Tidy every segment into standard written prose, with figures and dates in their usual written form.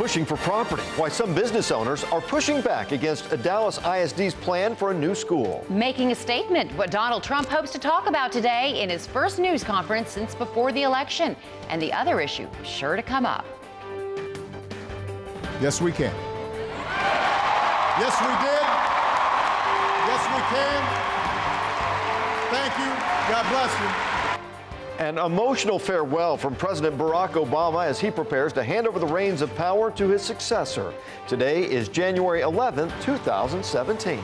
pushing for property, why some business owners are pushing back against a Dallas ISD's plan for a new school. Making a statement, what Donald Trump hopes to talk about today in his first news conference since before the election. And the other issue sure to come up. Yes, we can. Yes, we did. Yes, we can. Thank you. God bless you. An emotional farewell from President Barack Obama as he prepares to hand over the reins of power to his successor. Today is January 11th, 2017.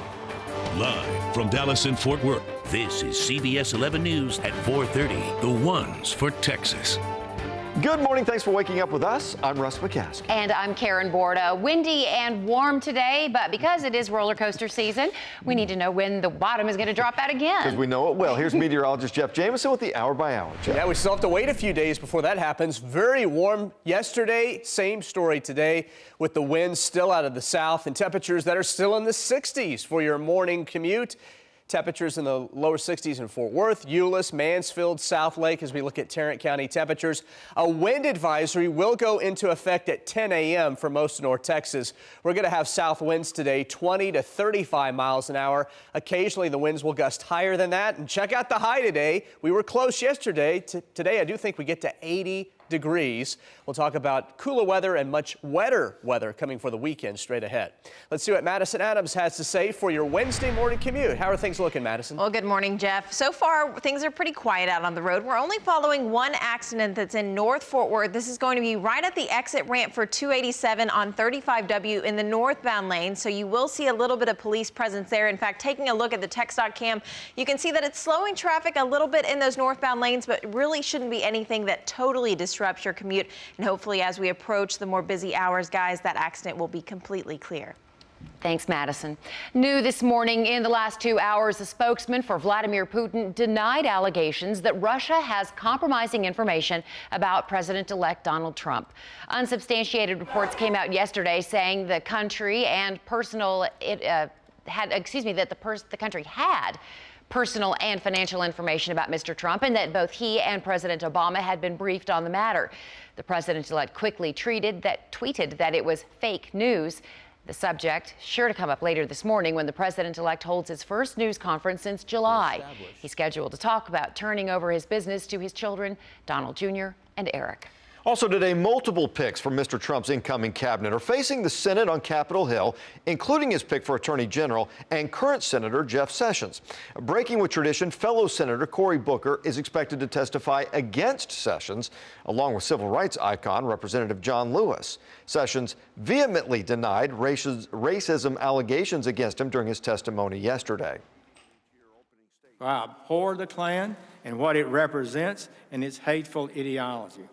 Live from Dallas and Fort Worth, this is CBS 11 News at 4:30, the ones for Texas. Good morning. Thanks for waking up with us. I'm Russ McCaskey. And I'm Karen Borda. Windy and warm today, but because it is roller coaster season, we need to know when the bottom is going to drop out again. Because we know it will. Here's meteorologist Jeff Jamison with the hour by hour. Jeff. Yeah, we still have to wait a few days before that happens. Very warm yesterday. Same story today with the winds still out of the south and temperatures that are still in the 60s for your morning commute. Temperatures in the lower 60s in Fort Worth, Euless, Mansfield, South Lake as we look at Tarrant County temperatures. A wind advisory will go into effect at 10 a.m. for most of North Texas. We're going to have south winds today, 20 to 35 miles an hour. Occasionally the winds will gust higher than that. And check out the high today. We were close yesterday. Today I do think we get to 80 degrees. We'll talk about cooler weather and much wetter weather coming for the weekend straight ahead. Let's see what Madison Adams has to say for your Wednesday morning commute. How are things looking, Madison? Well, good morning, Jeff. So far, things are pretty quiet out on the road. We're only following one accident that's in North Fort Worth. This is going to be right at the exit ramp for 287 on 35W in the northbound lane. So you will see a little bit of police presence there. In fact, taking a look at the TxDOT cam, you can see that it's slowing traffic a little bit in those northbound lanes, but really shouldn't be anything that totally disrupts your commute. And hopefully as we approach the more busy hours, guys, that accident will be completely clear. Thanks, Madison. New this morning, in the last 2 hours, a spokesman for Vladimir Putin denied allegations that Russia has compromising information about President-elect Donald Trump. Unsubstantiated reports came out yesterday saying the country and the country had personal and financial information about Mr. Trump, and that both he and President Obama had been briefed on the matter. The president-elect quickly tweeted that it was fake news. The subject sure to come up later this morning when the president-elect holds his first news conference since July. He's scheduled to talk about turning over his business to his children, Donald Jr. and Eric. Also today, multiple picks from Mr. Trump's incoming cabinet are facing the Senate on Capitol Hill, including his pick for Attorney General and current Senator Jeff Sessions. Breaking with tradition, fellow Senator Cory Booker is expected to testify against Sessions, along with civil rights icon Representative John Lewis. Sessions vehemently denied racism allegations against him during his testimony yesterday. I abhor the Klan and what it represents and its hateful ideology.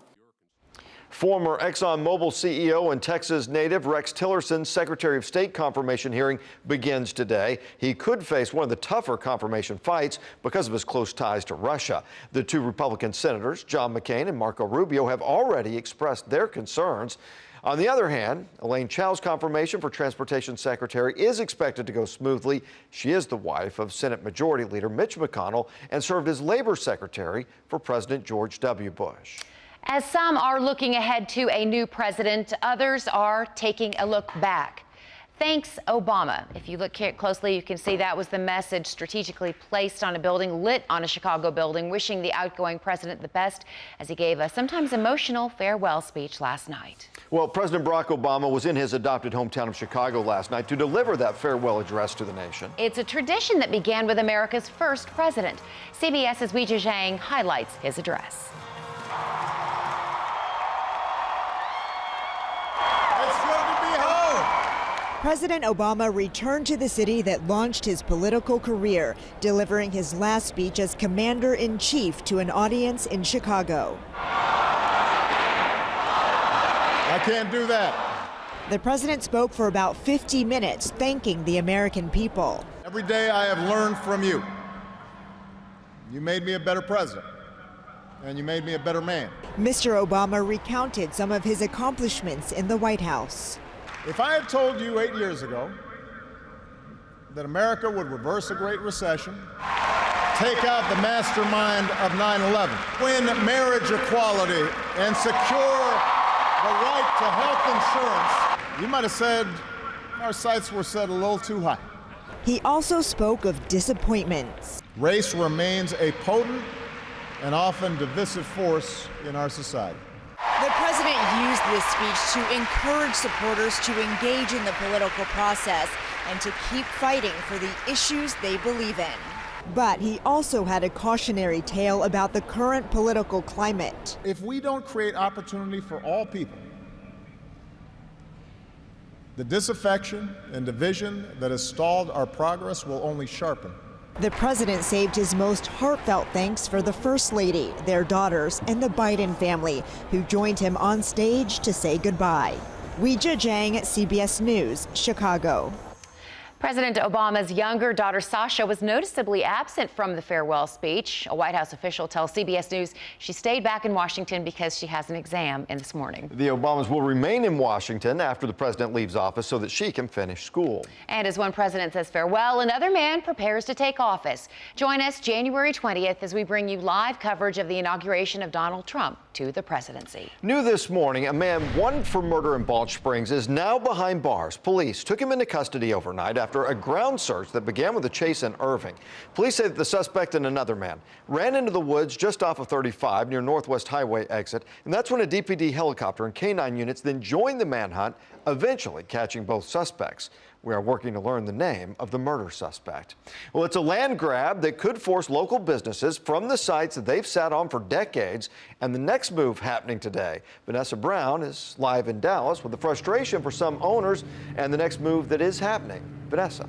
Former ExxonMobil CEO and Texas native Rex Tillerson's Secretary of State confirmation hearing begins today. He could face one of the tougher confirmation fights because of his close ties to Russia. The two Republican senators, John McCain and Marco Rubio, have already expressed their concerns. On the other hand, Elaine Chao's confirmation for Transportation Secretary is expected to go smoothly. She is the wife of Senate Majority Leader Mitch McConnell and served as Labor Secretary for President George W. Bush. As some are looking ahead to a new president, others are taking a look back. Thanks, Obama. If you look closely, you can see that was the message strategically placed on a building, lit on a Chicago building, wishing the outgoing president the best as he gave a sometimes emotional farewell speech last night. Well, President Barack Obama was in his adopted hometown of Chicago last night to deliver that farewell address to the nation. It's a tradition that began with America's first president. CBS's Weijia Zhang highlights his address. President Obama returned to the city that launched his political career, delivering his last speech as commander-in-chief to an audience in Chicago. I can't do that. The president spoke for about 50 minutes, thanking the American people. Every day I have learned from you. You made me a better president, and you made me a better man. Mr. Obama recounted some of his accomplishments in the White House. If I had told you 8 years ago that America would reverse a Great Recession, take out the mastermind of 9/11, win marriage equality, and secure the right to health insurance. You might have said our sights were set a little too high. He also spoke of disappointments. Race remains a potent and often divisive force in our society. The president used this speech to encourage supporters to engage in the political process and to keep fighting for the issues they believe in. But he also had a cautionary tale about the current political climate. If we don't create opportunity for all people, the disaffection and division that has stalled our progress will only sharpen. The president saved his most heartfelt thanks for the First Lady, their daughters, and the Biden family, who joined him on stage to say goodbye. Weijia Zhang, CBS News, Chicago. President Obama's younger daughter, Sasha, was noticeably absent from the farewell speech. A White House official tells CBS News she stayed back in Washington because she has an exam this morning. The Obamas will remain in Washington after the president leaves office so that she can finish school. And as one president says farewell, another man prepares to take office. Join us January 20th as we bring you live coverage of the inauguration of Donald Trump to the presidency. New this morning, a man wanted for murder in Balch Springs is now behind bars. Police took him into custody overnight after a ground search that began with a chase in Irving. Police say that the suspect and another man ran into the woods just off of 35 near Northwest Highway exit, and that's when a DPD helicopter and K-9 units then joined the manhunt, eventually catching both suspects. We are working to learn the name of the murder suspect. Well, it's a land grab that could force local businesses from the sites that they've sat on for decades, and the next move happening today. Vanessa Brown is live in Dallas with the frustration for some owners and the next move that is happening. Vanessa.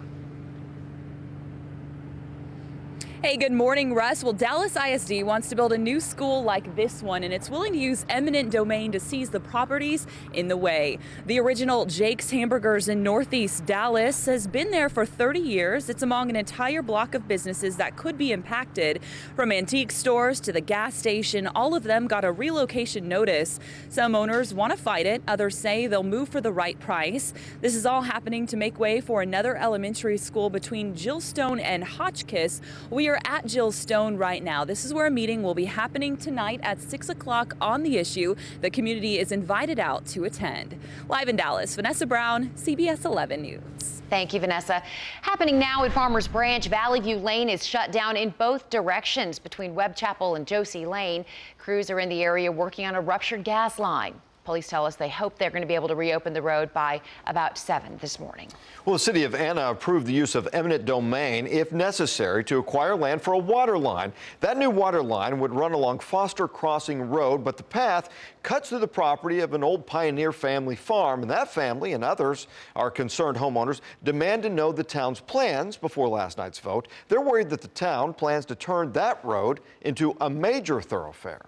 Hey, good morning, Russ. Well, Dallas ISD wants to build a new school like this one, and it's willing to use eminent domain to seize the properties in the way. The original Jake's Hamburgers in Northeast Dallas has been there for 30 years. It's among an entire block of businesses that could be impacted. From antique stores to the gas station, all of them got a relocation notice. Some owners want to fight it. Others say they'll move for the right price. This is all happening to make way for another elementary school between Gillstone and Hotchkiss. We are at Gillstone right now. This is where a meeting will be happening tonight at 6 o'clock on the issue. The community is invited out to attend. Live in Dallas, Vanessa Brown, CBS 11 News. Thank you, Vanessa. Happening now at Farmers Branch, Valley View Lane is shut down in both directions between Webb Chapel and Josie Lane. Crews are in the area working on a ruptured gas line. Police tell us they hope they're going to be able to reopen the road by about 7 this morning. Well, the city of Anna approved the use of eminent domain, if necessary, to acquire land for a water line. That new water line would run along Foster Crossing Road, but the path cuts through the property of an old pioneer family farm. And that family and others, our concerned homeowners, demand to know the town's plans before last night's vote. They're worried that the town plans to turn that road into a major thoroughfare.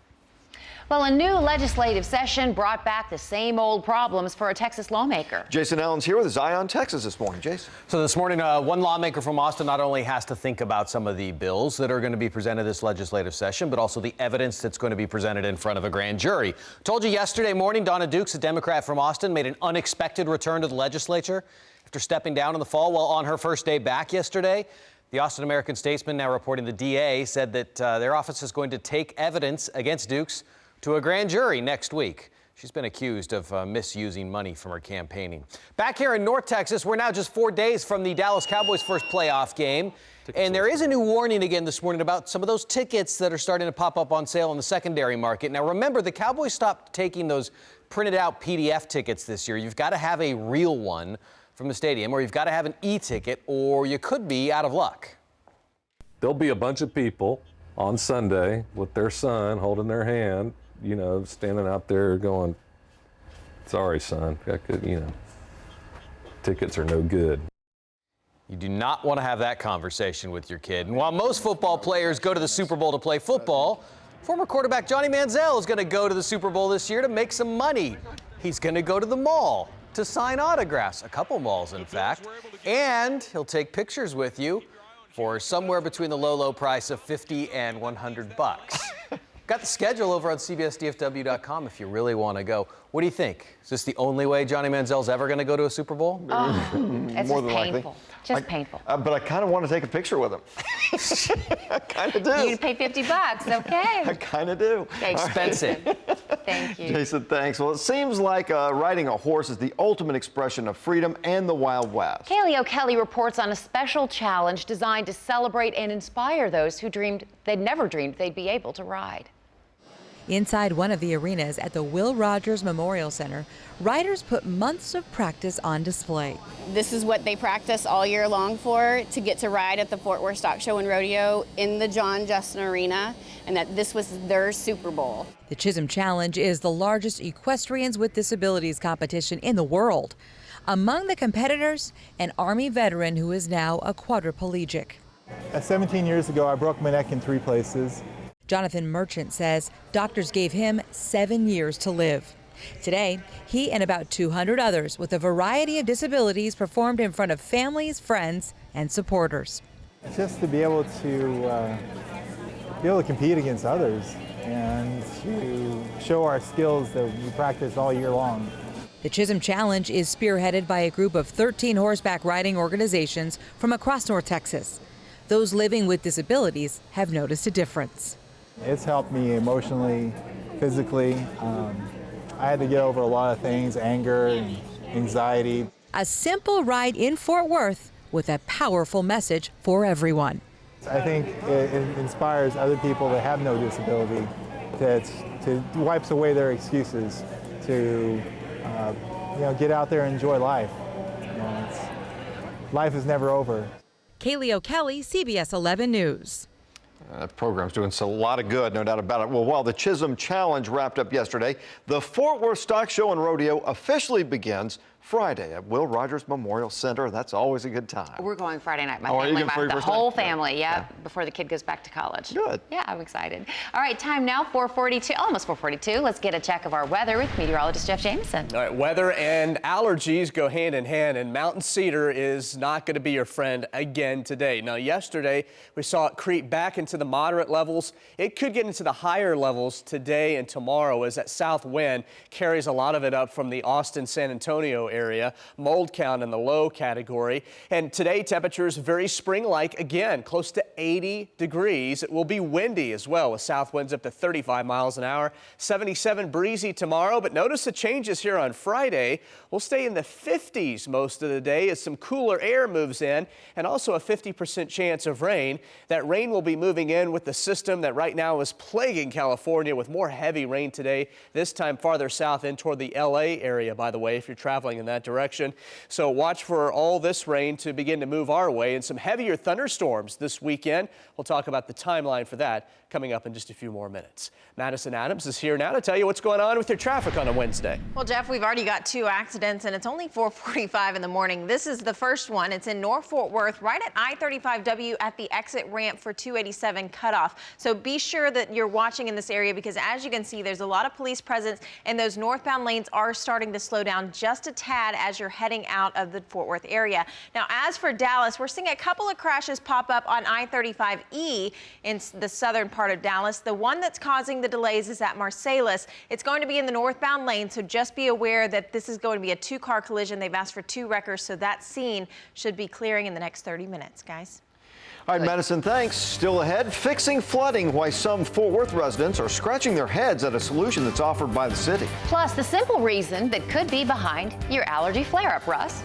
Well, a new legislative session brought back the same old problems for a Texas lawmaker. Jason Allen's here with Zion, Texas this morning. Jason. So this morning, one lawmaker from Austin not only has to think about some of the bills that are going to be presented this legislative session, but also the evidence that's going to be presented in front of a grand jury. Told you yesterday morning, Donna Dukes, a Democrat from Austin, made an unexpected return to the legislature after stepping down in the fall. Well, on her first day back yesterday, the Austin American-Statesman, now reporting the DA, said that their office is going to take evidence against Dukes to a grand jury next week. She's been accused of misusing money from her campaigning. Back here in North Texas, we're now just 4 days from the Dallas Cowboys' first playoff game. And there is a new warning again this morning about some of those tickets that are starting to pop up on sale in the secondary market. Now, remember, the Cowboys stopped taking those printed out PDF tickets this year. You've got to have a real one from the stadium, or you've got to have an e-ticket, or you could be out of luck. There'll be a bunch of people on Sunday with their son holding their hand, you know, standing out there going, sorry, son, tickets are no good. You do not want to have that conversation with your kid. And while most football players go to the Super Bowl to play football, former quarterback Johnny Manziel is going to go to the Super Bowl this year to make some money. He's going to go to the mall to sign autographs, a couple malls, in fact, and he'll take pictures with you for somewhere between the low price of $50 and $100. Got the schedule over on CBSDFW.com if you really want to go. What do you think? Is this the only way Johnny Manziel's ever going to go to a Super Bowl? It's More just than likely. painful. Just painful. But I kind of want to take a picture with him. I kind of do. You'd pay $50, okay? I kind of do. Expensive. Thank you. Jason, thanks. Well, it seems like riding a horse is the ultimate expression of freedom and the Wild West. Kaylee O'Kelly reports on a special challenge designed to celebrate and inspire those who they'd never dreamed they'd be able to ride. Inside one of the arenas at the Will Rogers Memorial Center, riders put months of practice on display. This is what they practice all year long for, to get to ride at the Fort Worth Stock Show and Rodeo in the John Justin Arena, and that this was their Super Bowl. The Chisholm Challenge is the largest equestrians with disabilities competition in the world. Among the competitors, an Army veteran who is now a quadriplegic. 17 years ago, I broke my neck in 3 places. Jonathan Merchant says doctors gave him 7 years to live. Today, he and about 200 others with a variety of disabilities performed in front of families, friends, and supporters. Just to be able to compete against others and to show our skills that we practice all year long. The Chisholm Challenge is spearheaded by a group of 13 horseback riding organizations from across North Texas. Those living with disabilities have noticed a difference. It's helped me emotionally, physically. I had to get over a lot of things, anger and anxiety. A simple ride in Fort Worth with a powerful message for everyone. I think it inspires other people that have no disability to wipes away their excuses to get out there and enjoy life. Life is never over. Kaylee O'Kelly, CBS 11 News. That program's doing a lot of good, no doubt about it. Well, while the Chisholm Challenge wrapped up yesterday, the Fort Worth Stock Show and Rodeo officially begins Friday at Will Rogers Memorial Center. That's always a good time. We're going Friday night. My Oh, are you family, going for your the first whole night? family, yeah, before the kid goes back to college. Good. Yeah, I'm excited. All right, time now, 4:42, almost 4:42. Let's get a check of our weather with meteorologist Jeff Jameson. All right, weather and allergies go hand in hand, and mountain cedar is not going to be your friend again today. Now, yesterday, we saw it creep back into the moderate levels. It could get into the higher levels today and tomorrow as that south wind carries a lot of it up from the Austin, San Antonio area. Mold count in the low category. And today, temperatures very spring-like again, close to 80 degrees. It will be windy as well, with south winds up to 35 miles an hour. 77 breezy tomorrow, but notice the changes here on Friday. We'll stay in the 50s most of the day as some cooler air moves in, and also a 50% chance of rain. That rain will be moving in with the system that right now is plaguing California, with more heavy rain today, this time farther south in toward the LA area, by the way, if you're traveling in that direction. So watch for all this rain to begin to move our way, and some heavier thunderstorms this weekend. We'll talk about the timeline for that coming up in just a few more minutes. Madison Adams is here now to tell you what's going on with your traffic on a Wednesday. Well, Jeff, we've already got 2 accidents, and it's only 4:45 in the morning. This is the first one. It's in North Fort Worth, right at I-35W at the exit ramp for 287 cutoff. So be sure that you're watching in this area, because as you can see, there's a lot of police presence, and those northbound lanes are starting to slow down just a tad as you're heading out of the Fort Worth area. Now, as for Dallas, we're seeing a couple of crashes pop up on I-35E in the southern part of Dallas. The one that's causing the delays is at Marsalis. It's going to be in the northbound lane, so just be aware that this is going to be a 2-car collision. They've asked for 2 wreckers, so that scene should be clearing in the next 30 minutes, guys. All right, Madison, thanks. Still ahead, fixing flooding, why some Fort Worth residents are scratching their heads at a solution that's offered by the city. Plus, the simple reason that could be behind your allergy flare-up, Russ.